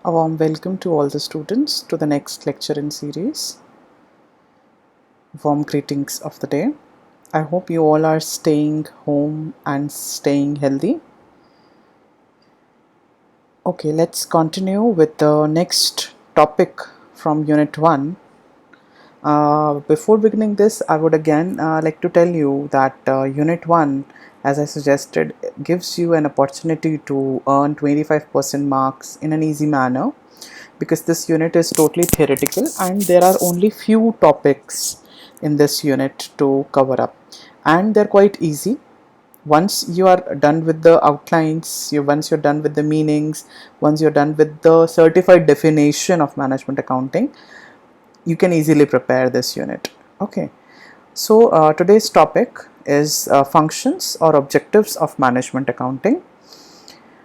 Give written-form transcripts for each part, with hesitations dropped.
A warm welcome to all the students to the next lecture in series. Warm greetings of the day. I hope you all are staying home and staying healthy. Okay, let's continue with the next topic from Unit 1. Before beginning this, I would again like to tell you that Unit 1, as I suggested, gives you an opportunity to earn 25% marks in an easy manner, because this unit is totally theoretical and there are only few topics in this unit to cover up, and they're quite easy. Once you are done with the outlines, once you're done with the meanings, once you're done with the certified definition of management accounting, you can easily prepare this unit. Okay, so today's topic is functions or objectives of management accounting.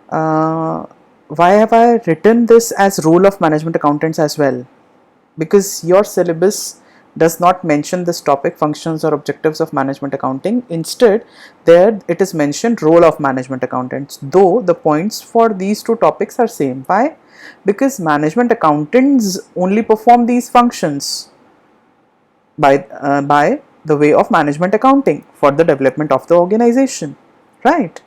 Why have I written this as role of management accountants as well? Because your syllabus does not mention this topic, functions or objectives of management accounting. Instead, there it is mentioned role of management accountants, though the points for these two topics are same. Why? Because management accountants only perform these functions by the way of management accounting for the development of the organization, right?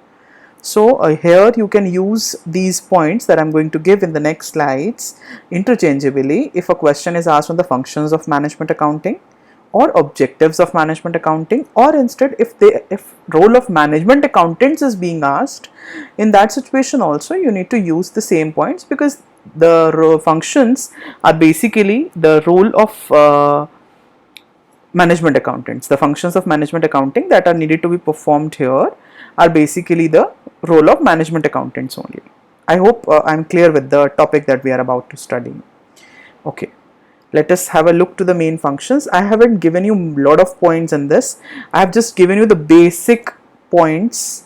So here you can use these points that I'm going to give in the next slides interchangeably if a question is asked on the functions of management accounting or objectives of management accounting, or instead if role of management accountants is being asked, in that situation also you need to use the same points, because the functions are basically the role of management accountants. The functions of management accounting that are needed to be performed here are basically the role of management accountants only. I hope I'm clear with the topic that we are about to study. Okay, let us have a look to the main functions. I haven't given you a lot of points in this. I have just given you the basic points.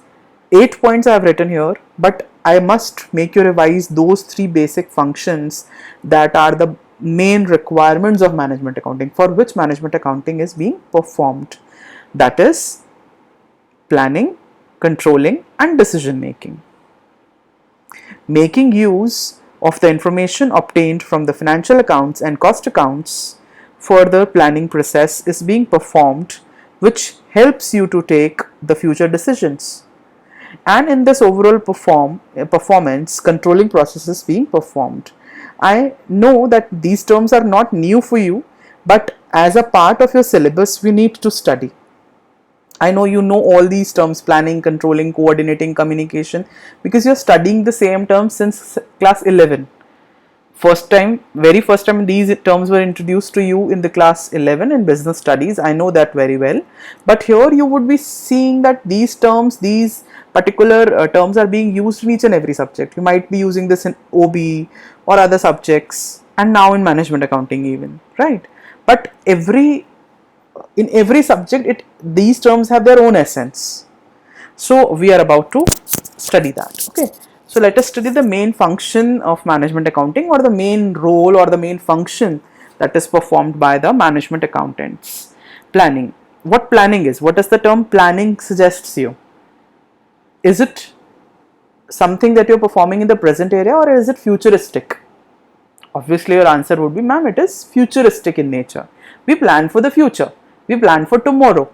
8 points I have written here, but I must make you revise those 3 basic functions that are the main requirements of management accounting, for which management accounting is being performed. That is planning, controlling and decision making. Making use of the information obtained from the financial accounts and cost accounts for the planning process is being performed, which helps you to take the future decisions. And in this overall performance, controlling process is being performed. I know that these terms are not new for you, but as a part of your syllabus, we need to study. I know you know all these terms: planning, controlling, coordinating, communication, because you're studying the same terms since class 11. Very first time these terms were introduced to you in the class 11 in business studies. I know that very well. But here you would be seeing that these terms, these particular terms are being used in each and every subject. You might be using this in OB or other subjects, and now in management accounting even, right? But in every subject, these terms have their own essence. So we are about to study that. Okay, so let us study the main function of management accounting, or the main role or the main function that is performed by the management accountants. Planning. What planning is? What does the term planning suggests you? Is it something that you're performing in the present area, or is it futuristic? Obviously your answer would be, ma'am, it is futuristic in nature. We plan for the future. We plan for tomorrow.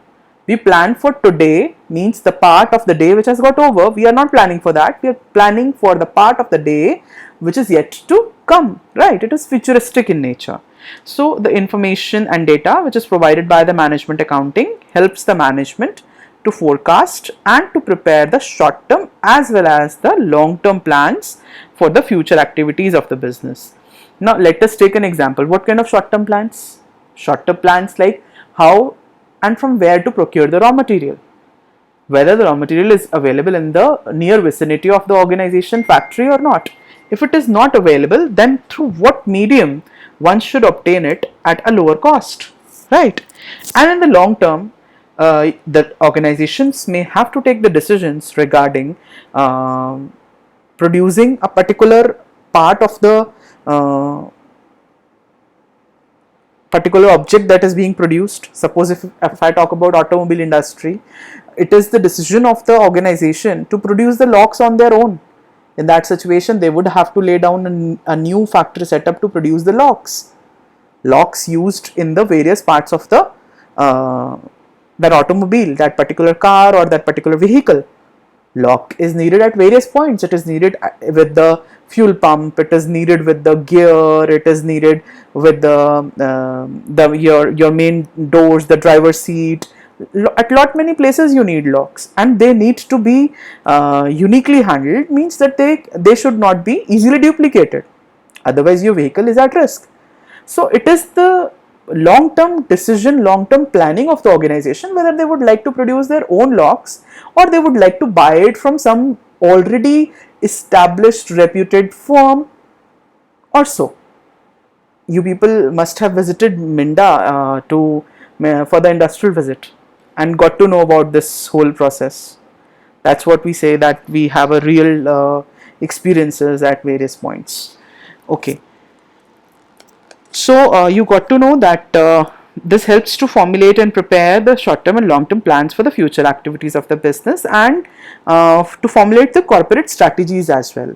We plan for today means the part of the day which has got over. We are not planning for that. We are planning for the part of the day which is yet to come, right? It is futuristic in nature. So the information and data which is provided by the management accounting helps the management to forecast and to prepare the short term as well as the long term plans for the future activities of the business. Now let us take an example. What kind of short term plans? Short term plans like how and from where to procure the raw material, whether the raw material is available in the near vicinity of the organization factory or not. If it is not available, then through what medium one should obtain it at a lower cost, right? And in the long term, the organizations may have to take the decisions regarding producing a particular part of the particular object that is being produced. Suppose if I talk about automobile industry, it is the decision of the organization to produce the locks on their own. In that situation, they would have to lay down a new factory setup to produce the locks used in the various parts of the that automobile, that particular car or that particular vehicle. Lock is needed at various points. It is needed with the fuel pump, it is needed with the gear, it is needed with your main doors, the driver's seat. At lot many places you need locks, and they need to be uniquely handled, means that they should not be easily duplicated, otherwise your vehicle is at risk. So it is the long-term decision, long-term planning of the organization whether they would like to produce their own locks or they would like to buy it from some already established reputed firm or so. You people must have visited Minda for the industrial visit and got to know about this whole process. That's what we say, that we have a real experiences at various points. Okay. So you got to know that this helps to formulate and prepare the short-term and long-term plans for the future activities of the business, and to formulate the corporate strategies as well,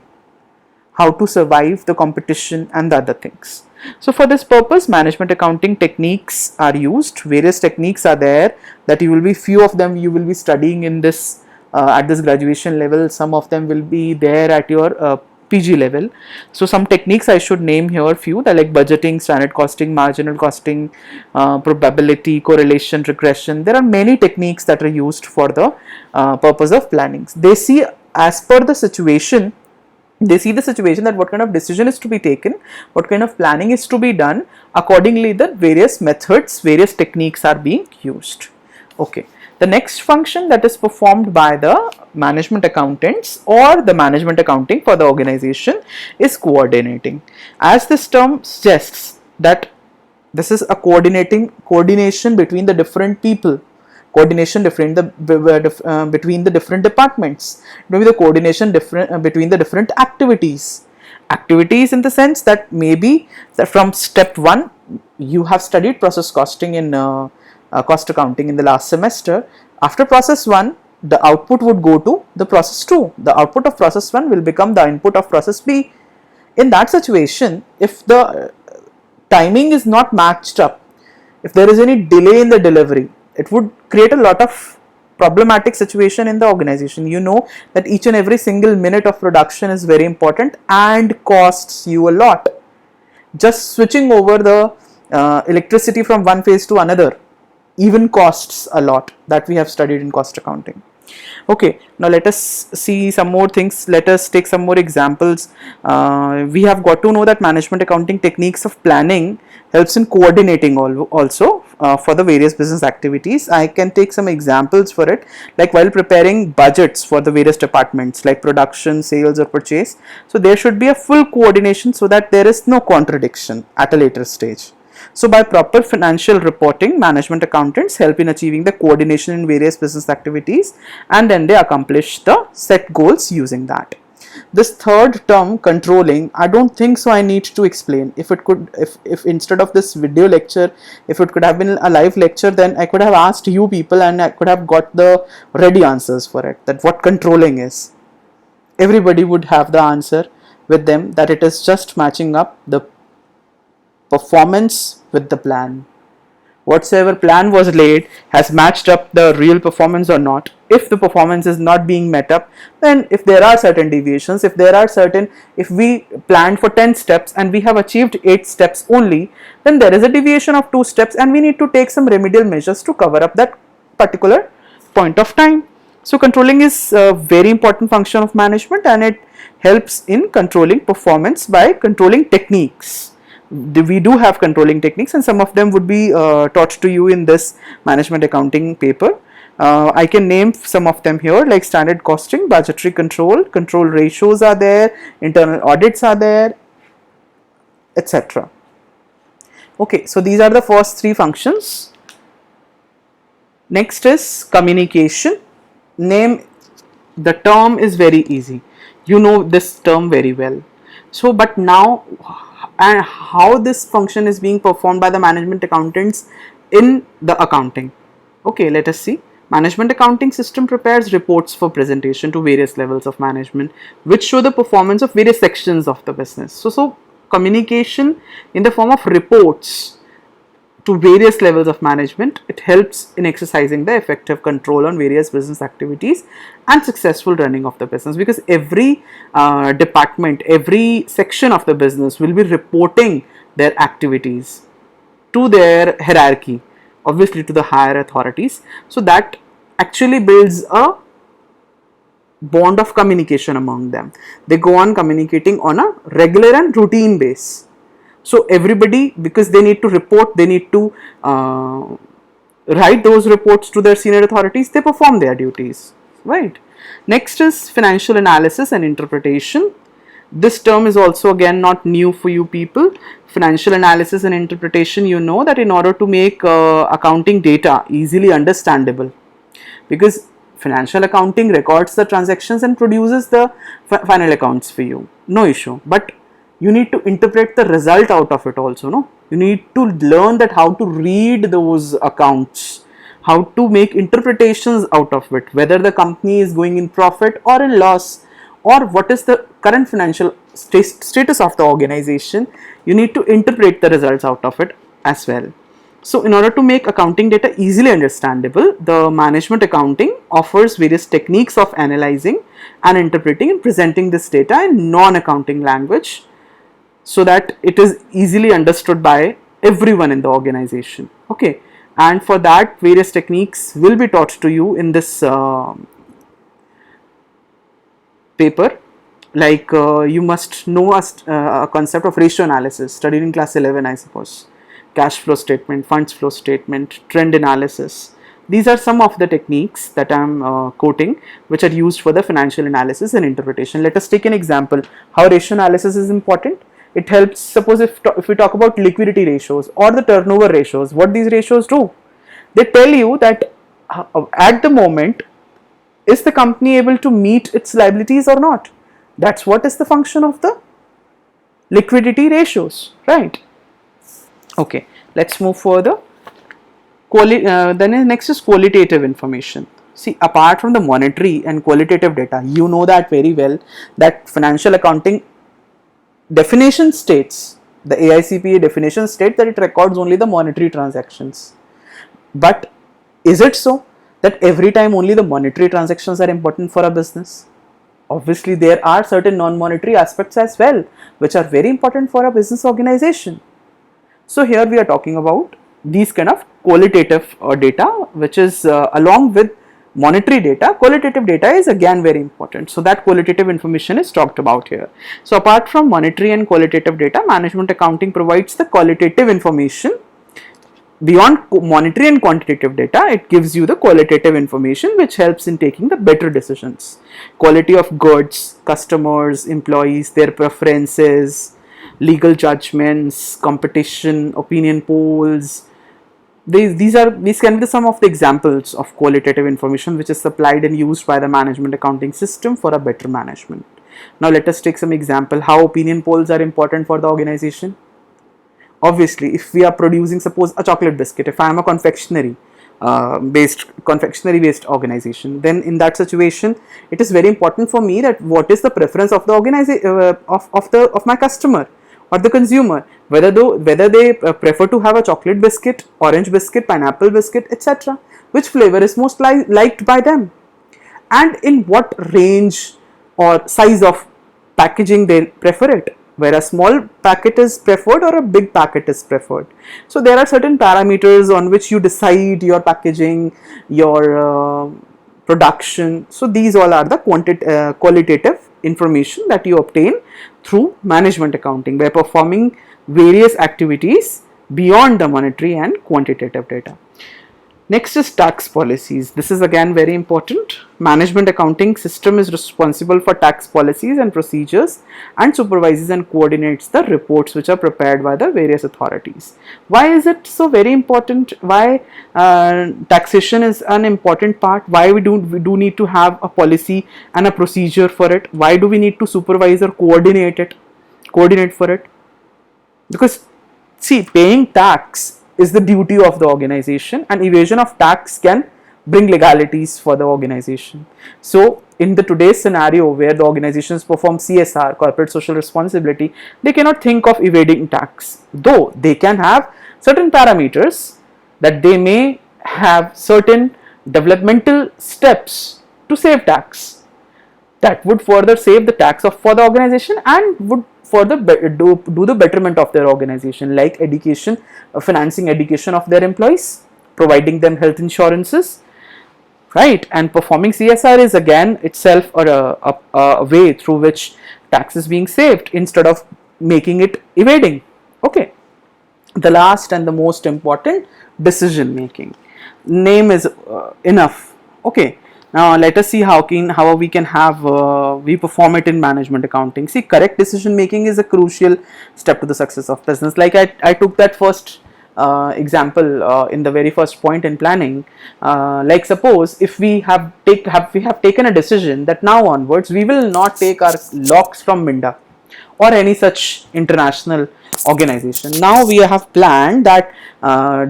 how to survive the competition and the other things. So for this purpose, management accounting techniques are used. Various techniques are there that you will be, few of them you will be studying in this at this graduation level. Some of them will be there at your PG level. So some techniques I should name here, few, that like budgeting, standard costing, marginal costing, probability, correlation, regression. There are many techniques that are used for the purpose of planning. They see as per the situation. They see the situation, that what kind of decision is to be taken, what kind of planning is to be done. Accordingly, the various methods, various techniques are being used. Okay. The next function that is performed by the management accountants or the management accounting for the organization is coordinating. As this term suggests, that this is a coordination between the different people, coordination between the different departments, maybe the coordination between the different activities in the sense that maybe that from step 1 you have studied process costing in cost accounting in the last semester. After process 1, the output would go to the process 2. The output of process 1 will become the input of process B. In that situation, if the timing is not matched up, if there is any delay in the delivery, it would create a lot of problematic situation in the organization. You know that each and every single minute of production is very important and costs you a lot. Just switching over the electricity from one phase to another even costs a lot, that we have studied in cost accounting. Okay, now let us see some more things. Let us take some more examples. We have got to know that management accounting techniques of planning helps in coordinating also for the various business activities. I can take some examples for it, like while preparing budgets for the various departments like production, sales or purchase. So there should be a full coordination so that there is no contradiction at a later stage. So by proper financial reporting, management accountants help in achieving the coordination in various business activities, and then they accomplish the set goals using that. This third term, controlling, I don't think so I need to explain. If instead of this video lecture, if it could have been a live lecture, then I could have asked you people and I could have got the ready answers for it, that what controlling is. Everybody would have the answer with them, that it is just matching up the performance with the plan. Whatsoever plan was laid has matched up the real performance or not. If the performance is not being met up, then if there are certain deviations, if we planned for 10 steps and we have achieved 8 steps only, then there is a deviation of 2 steps and we need to take some remedial measures to cover up that particular point of time. So controlling is a very important function of management, and it helps in controlling performance by controlling techniques. We do have controlling techniques, and some of them would be taught to you in this management accounting paper. I can name some of them here, like standard costing, budgetary control ratios are there, internal audits are there, etc. Okay, so these are the first 3 functions. Next is communication. The term is very easy. You know this term very well. So, but now, and how this function is being performed by the management accountants in the accounting. Okay, let us see. Management accounting system prepares reports for presentation to various levels of management, which show the performance of various sections of the business. So communication in the form of reports to various levels of management, it helps in exercising the effective control on various business activities and successful running of the business, because every department, every section of the business will be reporting their activities to their hierarchy, obviously to the higher authorities. So that actually builds a bond of communication among them. They go on communicating on a regular and routine base. So everybody, because they need to report, they need to write those reports to their senior authorities, they perform their duties, right? Next is financial analysis and interpretation. This term is also again not new for you people. Financial analysis and interpretation, you know that in order to make accounting data easily understandable, because financial accounting records the transactions and produces the final accounts for you, no issue, but you need to interpret the result out of it also, no? You need to learn that how to read those accounts, how to make interpretations out of it, whether the company is going in profit or in loss, or what is the current financial status of the organization. You need to interpret the results out of it as well. So in order to make accounting data easily understandable, the management accounting offers various techniques of analyzing and interpreting and presenting this data in non-accounting language, so that it is easily understood by everyone in the organization. Okay, and for that various techniques will be taught to you in this paper. Like you must know a concept of ratio analysis, studied in class 11 I suppose. Cash flow statement, funds flow statement, trend analysis. These are some of the techniques that I am quoting, which are used for the financial analysis and interpretation. Let us take an example how ratio analysis is important. It helps, suppose if we talk about liquidity ratios or the turnover ratios, what these ratios do? They tell you that at the moment, is the company able to meet its liabilities or not? That's what is the function of the liquidity ratios, right? Okay, let's move further. Then next is qualitative information. See, apart from the monetary and qualitative data, you know that very well that financial accounting definition states, the AICPA definition states that it records only the monetary transactions. But is it so that every time only the monetary transactions are important for a business? Obviously, there are certain non-monetary aspects as well, which are very important for a business organization. So here we are talking about these kind of qualitative data, which is along with monetary data. Qualitative data is again very important. So that qualitative information is talked about here. So apart from monetary and qualitative data, management accounting provides the qualitative information. Beyond monetary and quantitative data, it gives you the qualitative information which helps in taking the better decisions. Quality of goods, customers, employees, their preferences, legal judgments, competition, opinion polls. These can be some of the examples of qualitative information which is supplied and used by the management accounting system for a better management. Now let us take some example how opinion polls are important for the organization. Obviously, if we are producing, suppose, a chocolate biscuit, if I am a confectionery based organization, then in that situation it is very important for me that what is the preference of the organization of my customer or the consumer, whether they prefer to have a chocolate biscuit, orange biscuit, pineapple biscuit, etc. Which flavor is most liked by them, and in what range or size of packaging they prefer it, where a small packet is preferred or a big packet is preferred. So there are certain parameters on which you decide your packaging, your production. So these all are the qualitative information that you obtain through management accounting by performing various activities beyond the monetary and quantitative data. Next is tax policies. This is again very important. Management accounting system is responsible for tax policies and procedures and supervises and coordinates the reports which are prepared by the various authorities. Why is it so very important? Why taxation is an important part? Why we do need to have a policy and a procedure for it? Why do we need to supervise or coordinate for it? Because see, paying tax is the duty of the organization, and evasion of tax can bring legalities for the organization. So in the today's scenario where the organizations perform CSR, corporate social responsibility, they cannot think of evading tax, though they can have certain parameters that they may have certain developmental steps to save tax that would further save the tax for the organization and would further do the betterment of their organization, like education, financing education of their employees, providing them health insurances, right? And performing CSR is again itself a way through which tax is being saved instead of making it evading. Okay. The last and the most important, decision making. Name is enough. Okay. Now let us see how we can have we perform it in management accounting. See, correct decision making is a crucial step to the success of business. Like I took that first example in the very first point in planning. Like suppose if we have taken a decision that now onwards we will not take our locks from Minda or any such international organization. Now we have planned that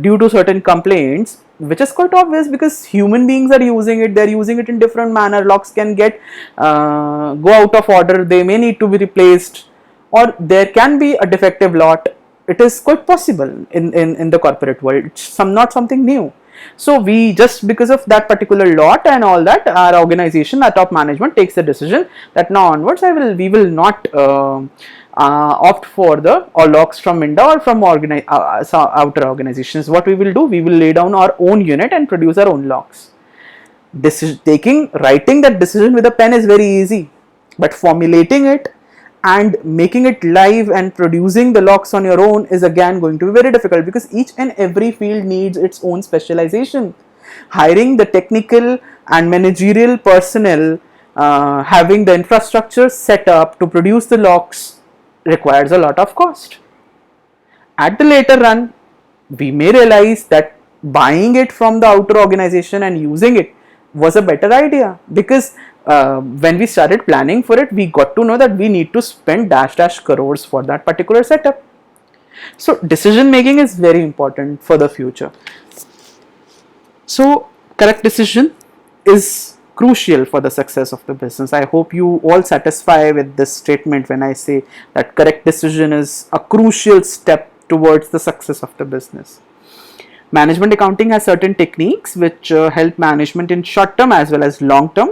due to certain complaints, which is quite obvious because human beings are using it, they're using it in different manner. Locks can get go out of order, they may need to be replaced, or there can be a defective lot. It is quite possible in the corporate world. It's not something new. So we just because of that particular lot and all that, our organization, our top management takes the decision that now onwards we will not opt for the locks from Minda or from outer organizations. What we will do, we will lay down our own unit and produce our own locks. Writing that decision with a pen is very easy, but formulating it and making it live and producing the locks on your own is again going to be very difficult, because each and every field needs its own specialization. Hiring the technical and managerial personnel, having the infrastructure set up to produce the locks requires a lot of cost. At the later run, we may realize that buying it from the outer organization and using it was a better idea, because when we started planning for it, we got to know that we need to spend dash crores for that particular setup. So decision making is very important for the future. So correct decision is crucial for the success of the business. I hope you all satisfy with this statement when I say that correct decision is a crucial step towards the success of the business. Management accounting has certain techniques which help management in short term as well as long term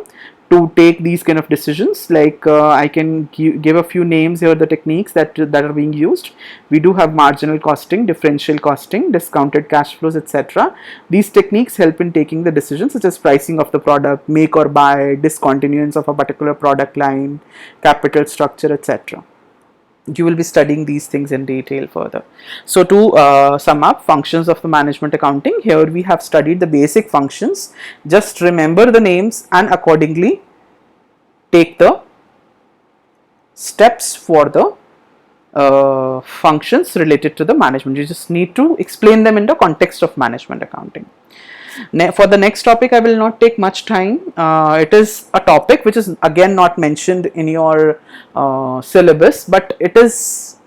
to take these kind of decisions. Like I can give a few names here, the techniques that are being used. We do have marginal costing, differential costing, discounted cash flows, etc. These techniques help in taking the decisions such as pricing of the product, make or buy, discontinuance of a particular product line, capital structure, etc. You will be studying these things in detail further. So to sum up, functions of the management accounting, here we have studied the basic functions. Just remember the names and accordingly take the steps for the functions related to the management. You just need to explain them in the context of management accounting. For the next topic, I will not take much time. It is a topic which is again not mentioned in your syllabus, but it is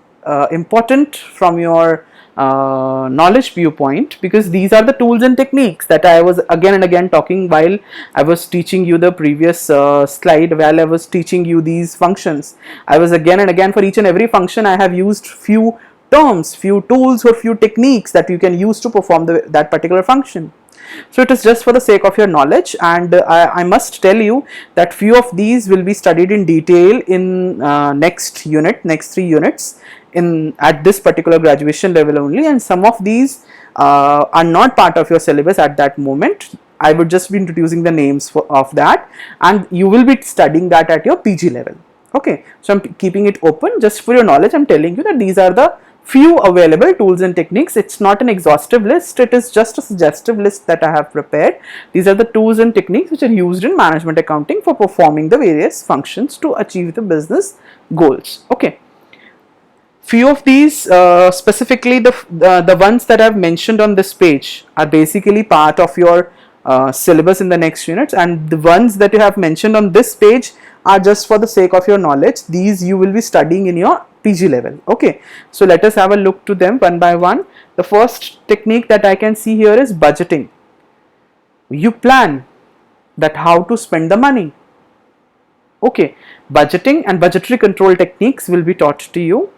important from your knowledge viewpoint, because these are the tools and techniques that I was again and again talking while I was teaching you the previous slide. While I was teaching you these functions, I was again and again, for each and every function I have used few terms, few tools or few techniques that you can use to perform that particular function. So it is just for the sake of your knowledge, and I must tell you that few of these will be studied in detail in next 3 units at this particular graduation level only, and some of these are not part of your syllabus at that moment. I would just be introducing the names of that, and you will be studying that at your PG level. Okay, so I'm keeping it open just for your knowledge. I'm telling you that these are the few available tools and techniques. It's not an exhaustive list, it is just a suggestive list that I have prepared. These are the tools and techniques which are used in management accounting for performing the various functions to achieve the business goals. Okay, few of these specifically the ones that I've mentioned on this page are basically part of your syllabus in the next units, and the ones that you have mentioned on this page are just for the sake of your knowledge. These you will be studying in your PG level. Okay, so let us have a look to them one by one. The first technique that I can see here is budgeting. you plan that how to spend the money. Okay, budgeting and budgetary control techniques will be taught to you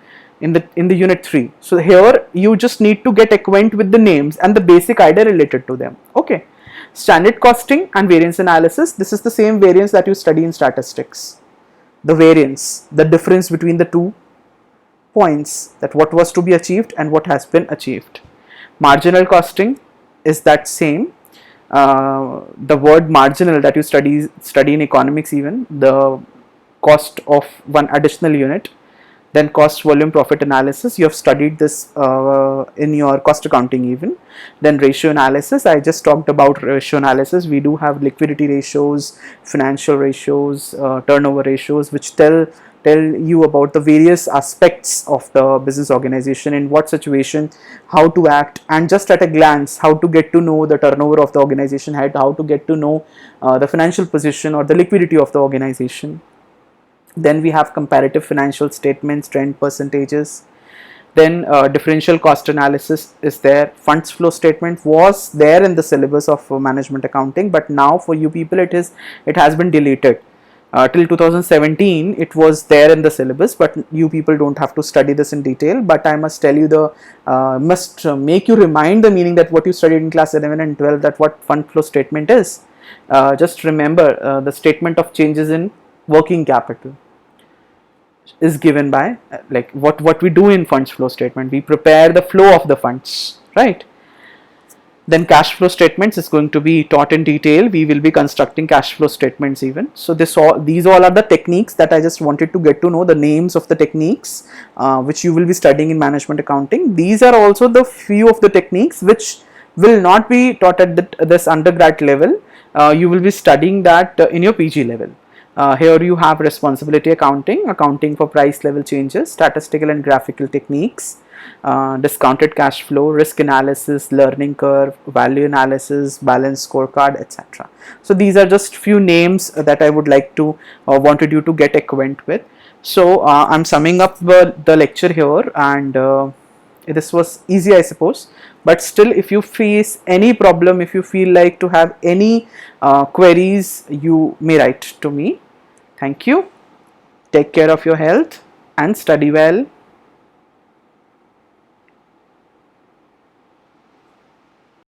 in the unit 3. So here you just need to get acquainted with the names and the basic idea related to them. Okay, standard costing and variance analysis. This is the same variance that you study in statistics. The variance, the difference between the 2 points, that what was to be achieved and what has been achieved. Marginal costing is that same. The word marginal that you study in economics, even the cost of one additional unit. Then cost volume profit analysis, you have studied this in your cost accounting even. Then ratio analysis, I just talked about ratio analysis. We do have liquidity ratios, financial ratios, turnover ratios, which tell you about the various aspects of the business organization, in what situation, how to act, and just at a glance, how to get to know the turnover of the organization head, how to get to know the financial position or the liquidity of the organization. Then we have comparative financial statements, trend percentages. Then differential cost analysis is there. Funds flow statement was there in the syllabus of management accounting, but now for you people it has been deleted. Till 2017 it was there in the syllabus, but you people don't have to study this in detail. But I must tell you must make you remind the meaning that what you studied in class 11 and 12, that what fund flow statement is. Just remember the statement of changes in working capital is given by like what we do in funds flow statement. We prepare the flow of the funds, right? Then cash flow statements is going to be taught in detail. We will be constructing cash flow statements even. So these all are the techniques that I just wanted to get to know, the names of the techniques which you will be studying in management accounting. These are also the few of the techniques which will not be taught at this undergrad level. You will be studying that in your PG level. Here you have responsibility accounting, accounting for price level changes, statistical and graphical techniques, discounted cash flow, risk analysis, learning curve, value analysis, balance scorecard, etc. So these are just few names that I would like to wanted you to get acquainted with. So I'm summing up the lecture here, and this was easy, I suppose. But still, if you face any problem, if you feel like to have any queries, you may write to me. Thank you. Take care of your health and study well.